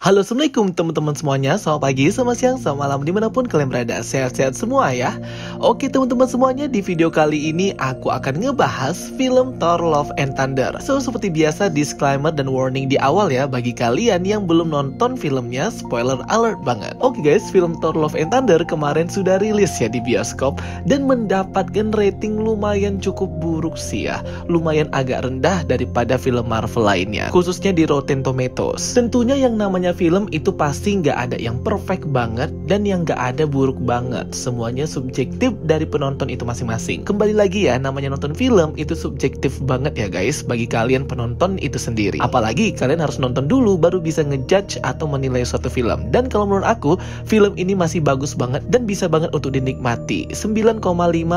Halo, assalamualaikum teman-teman semuanya. Selamat pagi, selamat siang, selamat malam, dimanapun kalian berada. Sehat-sehat semua ya. Oke teman-teman semuanya, di video kali ini aku akan ngebahas film Thor Love and Thunder. So seperti biasa, disclaimer dan warning di awal ya. Bagi kalian yang belum nonton filmnya, spoiler alert banget. Oke guys, film Thor Love and Thunder kemarin sudah rilis ya di bioskop, dan mendapatkan rating lumayan cukup buruk sih ya. Lumayan agak rendah daripada film Marvel lainnya, khususnya di Rotten Tomatoes. Tentunya yang namanya film itu pasti nggak ada yang perfect banget dan yang nggak ada buruk banget. Semuanya subjektif dari penonton itu masing-masing. Kembali lagi ya, namanya nonton film itu subjektif banget ya guys, bagi kalian penonton itu sendiri. Apalagi kalian harus nonton dulu baru bisa ngejudge atau menilai suatu film. Dan kalau menurut aku, film ini masih bagus banget dan bisa banget untuk dinikmati. 9,5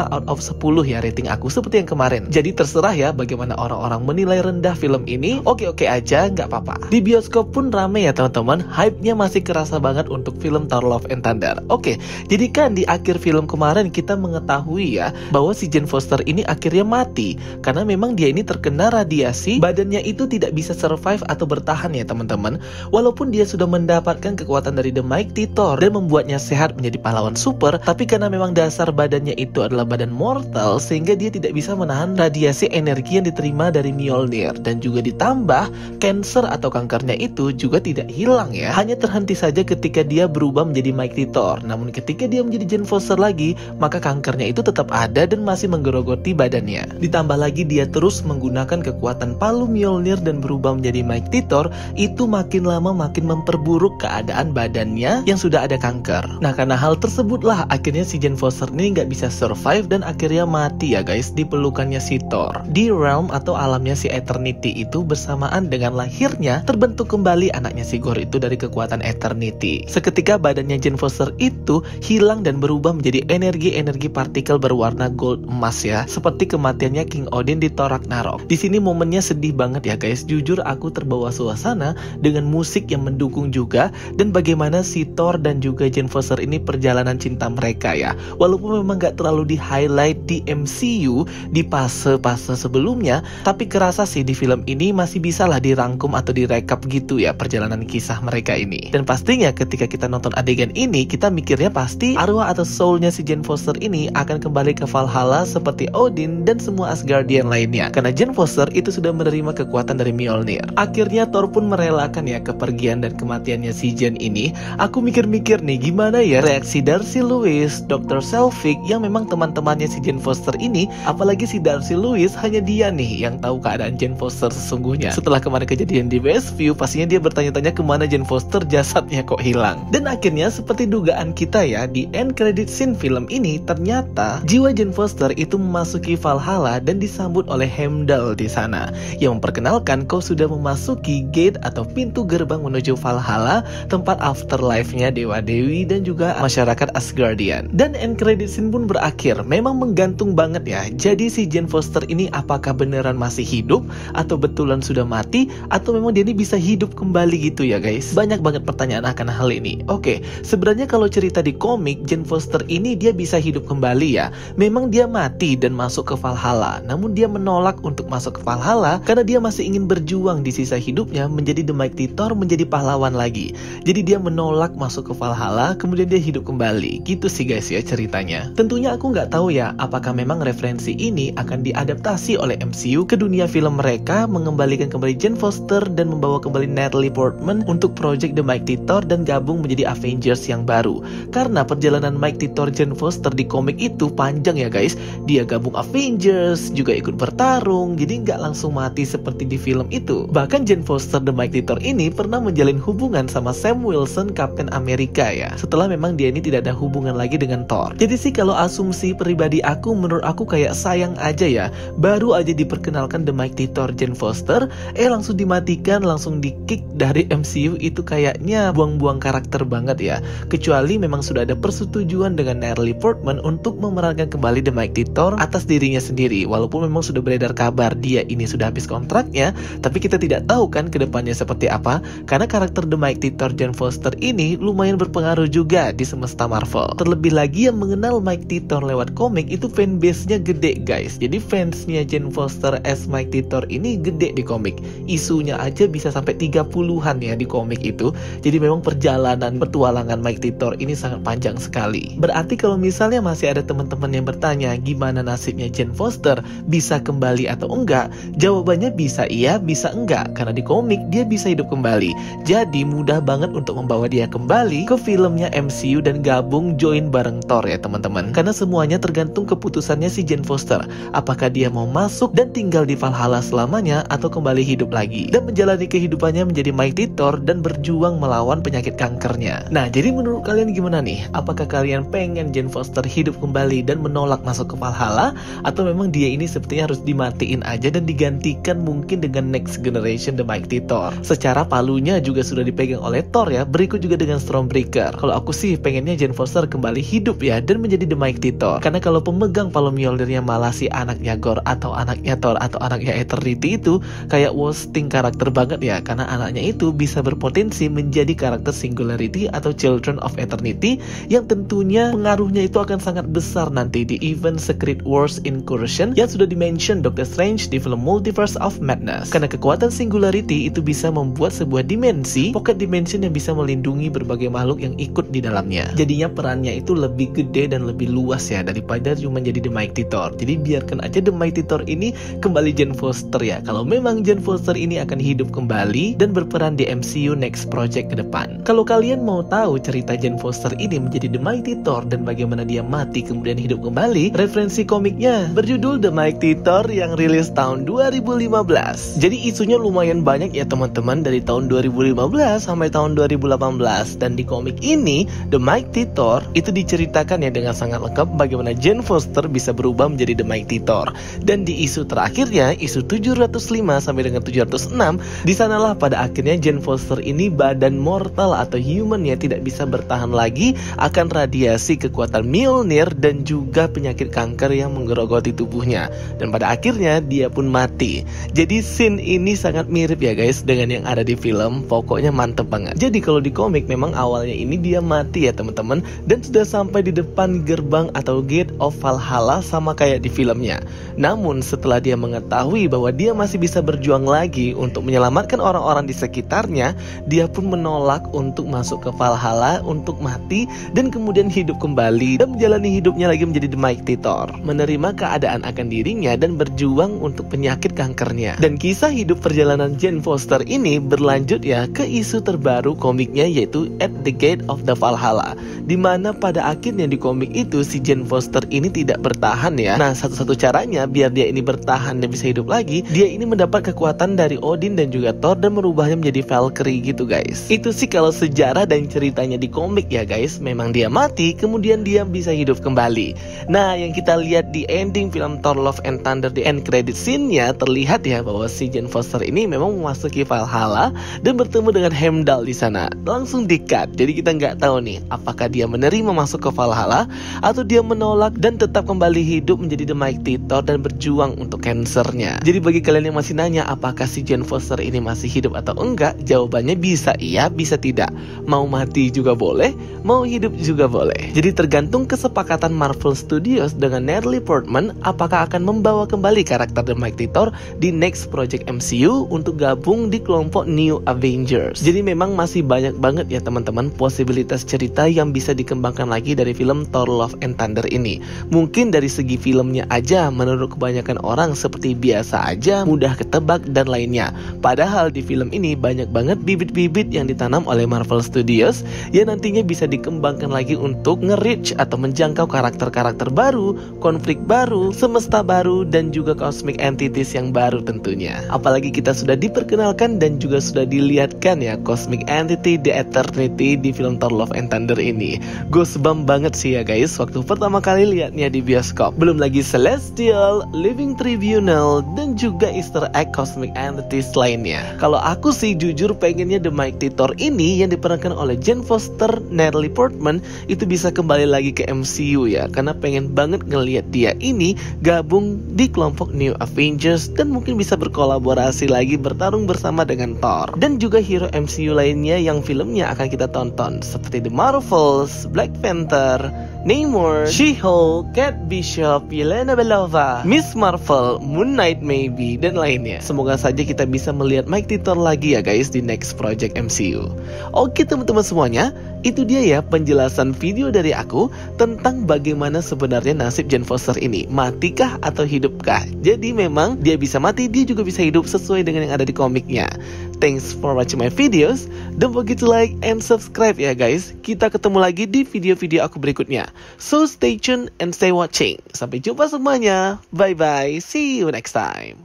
out of 10 ya rating aku, seperti yang kemarin. Jadi terserah ya bagaimana orang-orang menilai rendah film ini. Oke-oke aja, nggak apa-apa. Di bioskop pun rame ya teman-teman. Hype-nya masih kerasa banget untuk film Thor Love and Thunder. Oke, jadi kan di akhir film kemarin kita mengetahui ya bahwa si Jane Foster ini akhirnya mati karena memang dia ini terkena radiasi. Badannya itu tidak bisa survive atau bertahan ya teman-teman. Walaupun dia sudah mendapatkan kekuatan dari The Mighty Thor dan membuatnya sehat menjadi pahlawan super, tapi karena memang dasar badannya itu adalah badan mortal, sehingga dia tidak bisa menahan radiasi energi yang diterima dari Mjolnir. Dan juga ditambah cancer atau kankernya itu juga tidak hilang ya, hanya terhenti saja ketika dia berubah menjadi Mighty Thor. Namun ketika dia menjadi Jane Foster lagi, maka kankernya itu tetap ada dan masih menggerogoti badannya. Ditambah lagi dia terus menggunakan kekuatan palu Mjolnir dan berubah menjadi Mighty Thor, itu makin lama makin memperburuk keadaan badannya yang sudah ada kanker. Nah karena hal tersebutlah akhirnya si Jane Foster ini nggak bisa survive dan akhirnya mati ya guys di pelukannya si Thor. Di realm atau alamnya si Eternity itu bersamaan dengan lahirnya terbentuk kembali anaknya si Gorr itu dari kekuatan Eternity. Seketika badannya Jane Foster itu hilang dan berubah menjadi energi-energi partikel berwarna gold emas ya, seperti kematiannya King Odin di Thor Ragnarok. Di sini momennya sedih banget ya guys. Jujur aku terbawa suasana dengan musik yang mendukung juga, dan bagaimana si Thor dan juga Jane Foster ini perjalanan cinta mereka ya. Walaupun memang gak terlalu di highlight di MCU di fase-fase sebelumnya, tapi kerasa sih di film ini masih bisa lah dirangkum atau direkap gitu ya perjalanan kisah mereka ini. Dan pastinya ketika kita nonton adegan ini, kita mikirnya pasti arwah atau soulnya si Jane Foster ini akan kembali ke Valhalla seperti Odin dan semua Asgardian lainnya, karena Jane Foster itu sudah menerima kekuatan dari Mjolnir. Akhirnya Thor pun merelakan ya kepergian dan kematiannya si Jane ini. Aku mikir-mikir nih gimana ya reaksi Darcy Lewis, Dr. Selvig yang memang teman-temannya si Jane Foster ini. Apalagi si Darcy Lewis, hanya dia nih yang tahu keadaan Jane Foster sesungguhnya. Setelah kemarin kejadian di Westview, pastinya dia bertanya-tanya kemana Jane Foster, jasadnya kok hilang. Dan akhirnya seperti dugaan kita ya, di end credit scene film ini ternyata jiwa Jane Foster itu memasuki Valhalla dan disambut oleh Heimdall di sana, yang memperkenalkan kau sudah memasuki gate atau pintu gerbang menuju Valhalla, tempat afterlife-nya dewa-dewi dan juga masyarakat Asgardian. Dan end credit scene pun berakhir. Memang menggantung banget ya. Jadi si Jane Foster ini apakah beneran masih hidup atau betulan sudah mati, atau memang dia ini bisa hidup kembali gitu ya guys. Banyak banget pertanyaan akan hal ini. Oke, sebenarnya kalau cerita di komik, Jane Foster ini dia bisa hidup kembali ya. Memang dia mati dan masuk ke Valhalla, namun dia menolak untuk masuk ke Valhalla karena dia masih ingin berjuang di sisa hidupnya menjadi The Mighty Thor, menjadi pahlawan lagi. Jadi dia menolak masuk ke Valhalla, kemudian dia hidup kembali. Gitu sih guys ya ceritanya. Tentunya aku nggak tahu ya apakah memang referensi ini akan diadaptasi oleh MCU ke dunia film mereka, mengembalikan kembali Jane Foster dan membawa kembali Natalie Portman untuk project The Mighty Thor dan gabung menjadi Avengers yang baru. Karena perjalanan Mighty Thor Jane Foster di komik itu panjang ya guys. Dia gabung Avengers, juga ikut bertarung, jadi nggak langsung mati seperti di film itu. Bahkan Jane Foster The Mighty Thor ini pernah menjalin hubungan sama Sam Wilson, Captain America ya, setelah memang dia ini tidak ada hubungan lagi dengan Thor. Jadi sih kalau asumsi pribadi aku, menurut aku kayak sayang aja ya, baru aja diperkenalkan The Mighty Thor Jane Foster, langsung dimatikan, langsung di-kick dari MCU. Itu kayaknya buang-buang karakter banget ya. Kecuali memang sudah ada persetujuan dengan Natalie Portman Portman untuk memerankan kembali The Mighty Thor atas dirinya sendiri. Walaupun memang sudah beredar kabar dia ini sudah habis kontraknya, tapi kita tidak tahu kan kedepannya seperti apa, karena karakter The Mighty Thor Jane Foster ini lumayan berpengaruh juga di semesta Marvel. Terlebih lagi yang mengenal Mighty Thor lewat komik itu fanbase-nya gede guys. Jadi fansnya Jane Foster as Mighty Thor ini gede di komik. Isunya aja bisa sampai 30-an ya di komik itu. Jadi memang perjalanan petualangan Mighty Thor ini sangat panjang sekali. Berarti kalau misalnya masih ada teman-teman yang bertanya gimana nasibnya Jane Foster, bisa kembali atau enggak? Jawabannya bisa iya, bisa enggak. Karena di komik dia bisa hidup kembali. Jadi mudah banget untuk membawa dia kembali ke filmnya MCU dan gabung join bareng Thor ya teman-teman. Karena semuanya tergantung keputusannya si Jane Foster. Apakah dia mau masuk dan tinggal di Valhalla selamanya atau kembali hidup lagi dan menjalani kehidupannya menjadi Mighty Thor dan berjuang melawan penyakit kankernya. Nah, jadi menurut kalian gimana nih? Apakah kalian pengen Jane Foster hidup kembali dan menolak masuk ke Valhalla, atau memang dia ini sepertinya harus dimatiin aja dan digantikan mungkin dengan next generation The Mighty Thor? Secara palunya juga sudah dipegang oleh Thor ya, berikut juga dengan Stormbreaker. Kalau aku sih pengennya Jane Foster kembali hidup ya dan menjadi The Mighty Thor. Karena kalau pemegang palu Mjolnirnya malah si anaknya Gore atau anaknya Thor atau anaknya Eternity itu kayak wasting karakter banget ya, karena anaknya itu bisa berpotensi menjadi karakter Singularity atau Children of Eternity yang tentunya pengaruhnya itu akan sangat besar nanti di event Secret Wars Incursion yang sudah dimention Doctor Strange di film Multiverse of Madness. Karena kekuatan Singularity itu bisa membuat sebuah dimensi, pocket dimension yang bisa melindungi berbagai makhluk yang ikut di dalamnya. Jadinya perannya itu lebih gede dan lebih luas ya daripada cuma jadi The Mighty Thor. Jadi biarkan aja The Mighty Thor ini kembali Jane Foster ya. Kalau memang Jane Foster ini akan hidup kembali dan berperan di MCU next project ke depan. Kalau kalian mau tahu cerita Jane Foster ini menjadi The Mighty Thor dan bagaimana dia mati kemudian hidup kembali, referensi komiknya berjudul The Mighty Thor yang rilis tahun 2015. Jadi isunya lumayan banyak ya teman-teman, dari tahun 2015 sampai tahun 2018. Dan di komik ini The Mighty Thor itu diceritakan ya dengan sangat lengkap bagaimana Jane Foster bisa berubah menjadi The Mighty Thor. Dan di isu terakhirnya, isu 705 sampai dengan 706, di sanalah pada akhirnya Jane Foster ini badan mortal atau human ya tidak bisa bertahan lagi akan radiasi kekuatan Mjolnir dan juga penyakit kanker yang menggerogoti tubuhnya. Dan pada akhirnya dia pun mati. Jadi scene ini sangat mirip ya guys dengan yang ada di film. Pokoknya mantep banget. Jadi kalau di komik memang awalnya ini dia mati ya teman-teman, dan sudah sampai di depan gerbang atau Gate of Valhalla sama kayak di filmnya. Namun setelah dia mengetahui bahwa dia masih bisa berjuang lagi untuk menyelamatkan orang-orang di sekitarnya, dia pun menolak untuk masuk ke Valhalla untuk mati dan kemudian hidup kembali dan menjalani hidupnya lagi menjadi The Mighty Thor, menerima keadaan akan dirinya dan berjuang untuk penyakit kankernya. Dan kisah hidup perjalanan Jane Foster ini berlanjut ya ke isu terbaru komiknya, yaitu At the Gate of the Valhalla, dimana pada akhirnya di komik itu si Jane Foster ini tidak bertahan ya. Nah, satu-satu caranya biar dia ini bertahan dan bisa hidup lagi, dia ini mendapat kekuatan dari Odin dan juga Thor dan merubahnya menjadi Valkyrie gitu guys. Itu sih kalau sejarah dan ceritanya di komik ya guys. Memang dia mati kemudian dia bisa hidup kembali. Nah, yang kita lihat di ending film Thor Love and Thunder di end credit scene-nya terlihat ya bahwa si Jane Foster ini memang memasuki Valhalla dan bertemu dengan Heimdall di sana. Langsung di-cut. Jadi kita nggak tahu nih apakah dia menerima masuk ke Valhalla atau dia menolak dan tetap kembali hidup menjadi The Mighty Thor dan berjuang untuk kansernya. Jadi bagi kalian yang masih nanya apakah si Jane Foster ini masih hidup atau enggak, jawabannya bisa iya, bisa tidak. Mau mati juga boleh, mau hidup juga boleh. Jadi tergantung kesepakatan Marvel Studios dengan Natalie Portman apakah akan membawa kembali karakter The Mighty Thor di next project MCU untuk gabung di kelompok New Avengers. Jadi memang masih banyak banget ya teman-teman posibilitas cerita yang bisa dikembangkan lagi dari film Thor Love and Thunder ini. Mungkin dari segi filmnya aja menurut kebanyakan orang seperti biasa aja, mudah ketebak dan lainnya. Padahal di film ini banyak banget bibit-bibit yang ditanam oleh Marvel Studios yang nantinya bisa dikembangkan lagi untuk nge-reach atau menjangkau karakter-karakter baru, konflik baru, semesta baru, dan juga cosmic entities yang baru tentunya. Apalagi kita sudah diperkenalkan dan juga sudah dilihatkan ya cosmic entity The Eternity di film Thor Love and Thunder ini. Goosebump banget sih ya guys waktu pertama kali lihatnya di bioskop. Belum lagi Celestial, Living Tribunal, dan juga Easter egg cosmic entities lainnya. Kalau aku sih jujur pengennya The Mighty Thor ini yang diperankan oleh Jane Foster, Natalie Portman itu bisa kembali lagi ke MCU ya, karena pengen banget ngelihat dia ini gabung di kelompok New Avengers dan mungkin bisa berkolaborasi lagi bertarung bersama dengan Thor dan juga hero MCU lainnya yang filmnya akan kita tonton seperti The Marvels, Black Panther, Namor, She-Hulk, Kate Bishop, Yelena Belova, Miss Marvel, Moon Knight maybe, dan lainnya. Semoga saja kita bisa melihat Mike Titor lagi ya guys di next project MCU. Oke teman-teman semuanya, itu dia ya penjelasan video dari aku tentang bagaimana sebenarnya nasib Jane Foster ini. Matikah atau hidupkah? Jadi memang dia bisa mati, dia juga bisa hidup sesuai dengan yang ada di komiknya. Thanks for watching my videos. Don't forget to like and subscribe ya guys. Kita ketemu lagi di video-video aku berikutnya. So stay tuned and stay watching. Sampai jumpa semuanya. Bye bye. See you next time.